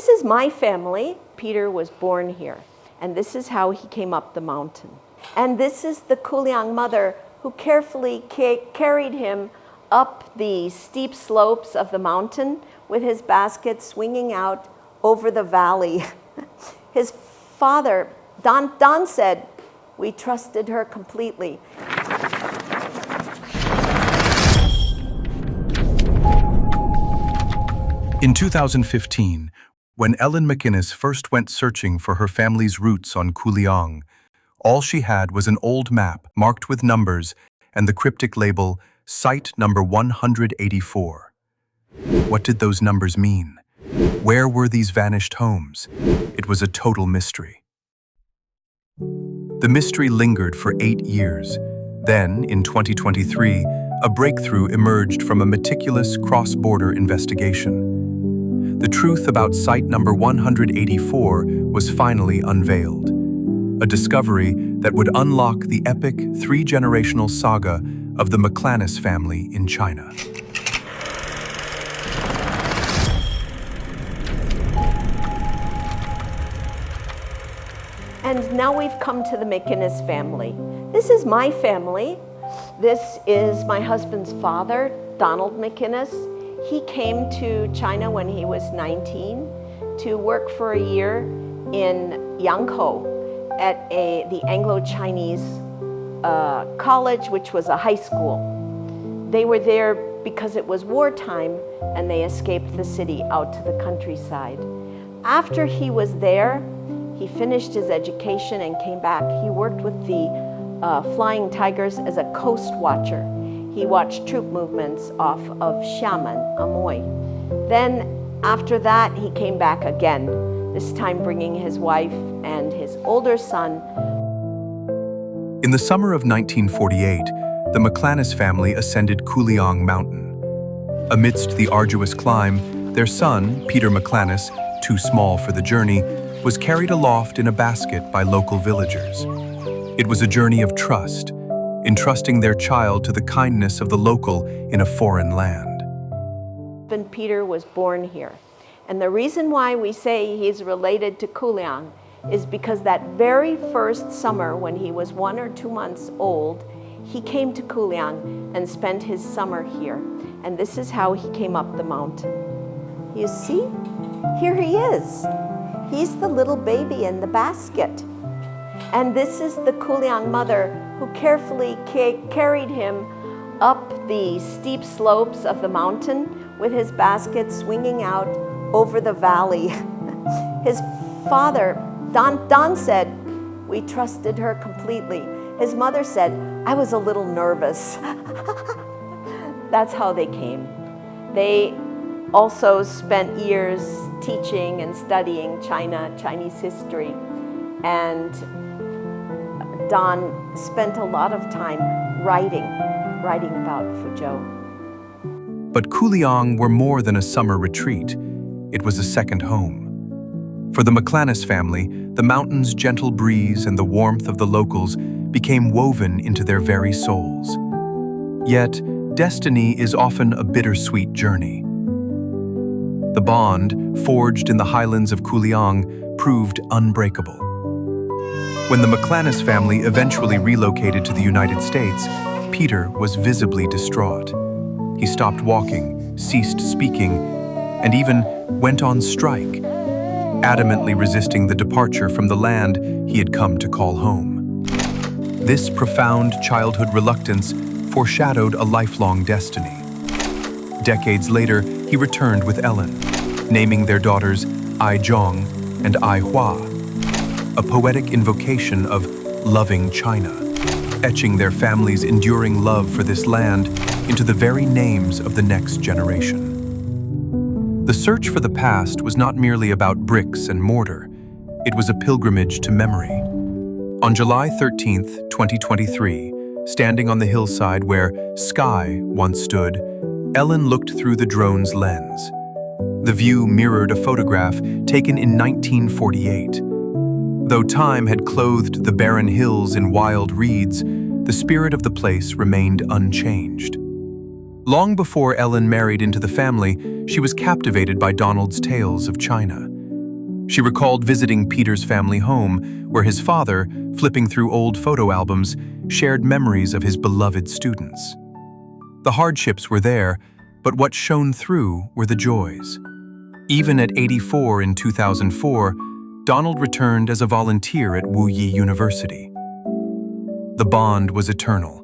This is my family. Peter was born here, and this is how he came up the mountain. And this is the Kuliang mother who carefully carried him up the steep slopes of the mountain with his basket swinging out over the valley. His father, Don said, "We trusted her completely." In 2015, when Ellen Macnnis first went searching for her family's roots on Kuliang, all she had was an old map marked with numbers and the cryptic label Site number 184. What did those numbers mean? Where were these vanished homes? It was a total mystery. The mystery lingered for 8 years. Then, in 2023, a breakthrough emerged from a meticulous cross-border investigation. The truth about Site number 184 was finally unveiled. A discovery that would unlock the epic 3-generational saga of the Maclnnis family in China. And now we've come to the Macnnis family. This is my family. This is my husband's father, Donald Macnnis. He came to China when he was 19 to work for a year in Yangkou at the Anglo-Chinese college, which was a high school. They were there because it was wartime and they escaped the city out to the countryside. After he was there, he finished his education and came back. He worked with the Flying Tigers as a coast watcher. He watched troop movements off of Xiamen, Amoy. Then, after that, he came back again, this time bringing his wife and his older son. In the summer of 1948, the Maclnnis family ascended Kuliang Mountain. Amidst the arduous climb, their son, Peter Maclnnis, too small for the journey, was carried aloft in a basket by local villagers. It was a journey of trust, entrusting their child to the kindness of the local in a foreign land. And Peter was born here. And the reason why we say he's related to Kuliang is because that very first summer when he was 1 or 2 months old, he came to Kuliang and spent his summer here. And this is how he came up the mountain. You see? Here he is. He's the little baby in the basket. And this is the Kuliang mother who carefully carried him up the steep slopes of the mountain with his basket swinging out over the valley. His father, Don said, "We trusted her completely." His mother said, "I was a little nervous." That's how they came. They also spent years teaching and studying Chinese history. And Don spent a lot of time writing about Fuzhou. But Kuliang were more than a summer retreat. It was a second home. For the Maclnnis family, the mountain's gentle breeze and the warmth of the locals became woven into their very souls. Yet, destiny is often a bittersweet journey. The bond, forged in the highlands of Kuliang, proved unbreakable. When the Maclnnis family eventually relocated to the United States, Peter was visibly distraught. He stopped walking, ceased speaking, and even went on strike, adamantly resisting the departure from the land he had come to call home. This profound childhood reluctance foreshadowed a lifelong destiny. Decades later, he returned with Ellen, naming their daughters Ai Zhong and Ai Hua, a poetic invocation of loving China, etching their family's enduring love for this land into the very names of the next generation. The search for the past was not merely about bricks and mortar. It was a pilgrimage to memory. On July 13th, 2023, standing on the hillside where sky once stood, Ellen looked through the drone's lens. The view mirrored a photograph taken in 1948. Though time had clothed the barren hills in wild reeds, the spirit of the place remained unchanged. Long before Ellen married into the family, she was captivated by Donald's tales of China. She recalled visiting Peter's family home, where his father, flipping through old photo albums, shared memories of his beloved students. The hardships were there, but what shone through were the joys. Even at 84 in 2004, Donald returned as a volunteer at Wu Yi University. The bond was eternal,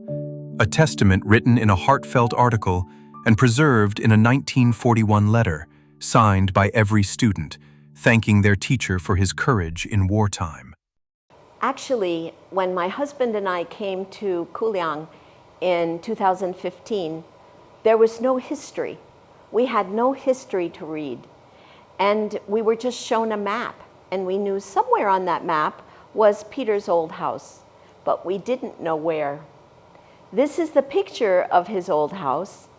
a testament written in a heartfelt article and preserved in a 1941 letter, signed by every student, thanking their teacher for his courage in wartime. Actually, when my husband and I came to Kuliang in 2015, there was no history. We had no history to read. And we were just shown a map, and we knew somewhere on that map was Peter's old house, but we didn't know where. This is the picture of his old house.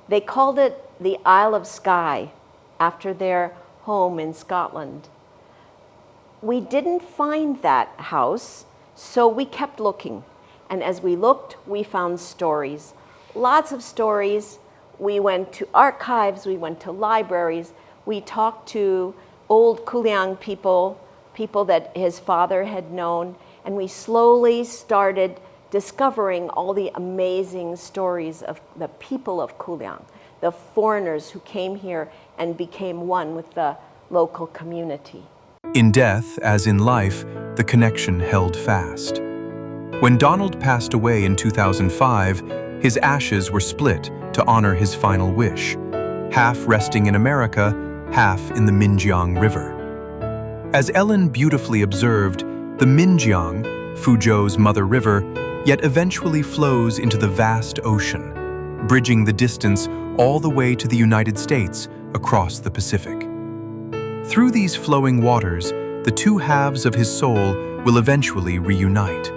They called it the Isle of Skye, after their home in Scotland. We didn't find that house, so we kept looking. And as we looked, we found stories, lots of stories. We went to archives, we went to libraries, we talked to old Kuliang people, people that his father had known, and we slowly started discovering all the amazing stories of the people of Kuliang, the foreigners who came here and became one with the local community. In death, as in life, the connection held fast. When Donald passed away in 2005, his ashes were split to honor his final wish, half resting in America, half in the Minjiang River. As Elyn beautifully observed, the Minjiang, Fuzhou's mother river, yet eventually flows into the vast ocean, bridging the distance all the way to the United States across the Pacific. Through these flowing waters, the two halves of his soul will eventually reunite,